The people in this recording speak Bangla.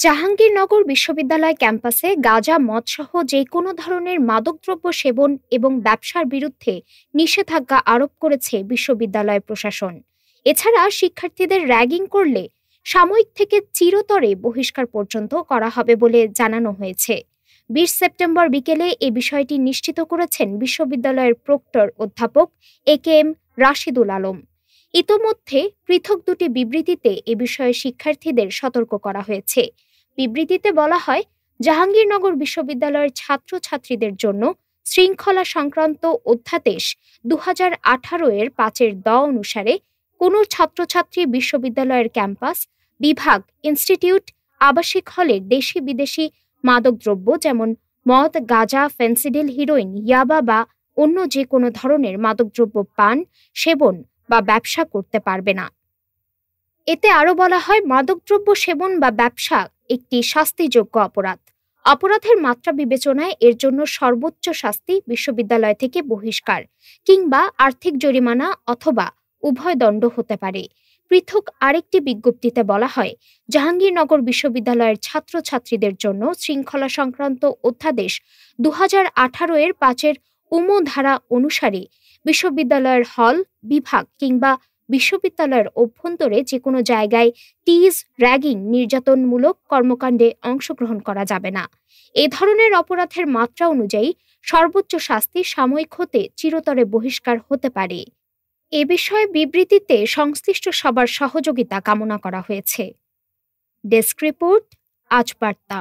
জাহাঙ্গীরনগর বিশ্ববিদ্যালয় ক্যাম্পাসে গাঁজা মদসহ যে কোনো ধরনের মাদকদ্রব্য সেবন এবং ব্যবসার বিরুদ্ধে নিষেধাজ্ঞা আরোপ করেছে বিশ্ববিদ্যালয় প্রশাসন। এছাড়া শিক্ষার্থীদের র্যাগিং করলে সাময়িক থেকে চিরতরে বহিষ্কার পর্যন্ত করা হবে বলে জানানো হয়েছে। ২০ সেপ্টেম্বর বিকেলে এ বিষয়টি নিশ্চিত করেছেন বিশ্ববিদ্যালয়ের প্রক্টর অধ্যাপক একেএম রাশিদুল আলম। ইতোমধ্যে পৃথক দুটি বিবৃতিতে এ বিষয়ে শিক্ষার্থীদের সতর্ক করা হয়েছে। বিবৃতিতে বলা হয়, জাহাঙ্গীরনগর বিশ্ববিদ্যালয়ের ছাত্রছাত্রীদের জন্য শৃঙ্খলা সংক্রান্ত অধ্যাদেশ ২০১৮-এর ৫-এর দ অনুসারে কোনো ছাত্রছাত্রী বিশ্ববিদ্যালয়ের ক্যাম্পাস, বিভাগ, ইনস্টিটিউট, আবাসিক হলে দেশি বিদেশি মাদকদ্রব্য যেমন মদ, গাঁজা, ফেনসিডিল, হিরোইন, ইয়াবা বা অন্য যে কোনো ধরনের মাদকদ্রব্য পান, সেবন বা ব্যবসা করতে পারবে না। এতে আরও বলা হয়, মাদকদ্রব্য সেবন বা ব্যবসা একটি শাস্তিযোগ্য অপরাধ। অপরাধের মাত্রা বিবেচনায় এর জন্য সর্বোচ্চ শাস্তি বিশ্ববিদ্যালয় থেকে বহিষ্কার কিংবা আর্থিক জরিমানা অথবা উভয় দণ্ড হতে পারে। পৃথক আরেকটি বিজ্ঞপ্তিতে বলা হয়, জাহাঙ্গীরনগর বিশ্ববিদ্যালয়ের ছাত্রছাত্রীদের জন্য শৃঙ্খলা সংক্রান্ত অধ্যাদেশ ২০১৮-এর ৫-এর ধারা অনুসারে বিশ্ববিদ্যালয়ের হল, বিভাগ কিংবা বিশ্ববিদ্যালয়ের অভ্যন্তরে যে কোনো জায়গায় টিজ, র্যাগিং, নির্যাতনমূলক কর্মকাণ্ডে অংশগ্রহণ করা যাবে না। এ ধরনের অপরাধের মাত্রা অনুযায়ী সর্বোচ্চ শাস্তি সাময়িক হতে চিরতরে বহিষ্কার হতে পারে। এ বিষয়ে বিবৃতিতে সংশ্লিষ্ট সবার সহযোগিতা কামনা করা হয়েছে। ডেস্ক রিপোর্ট, আজ বার্তা।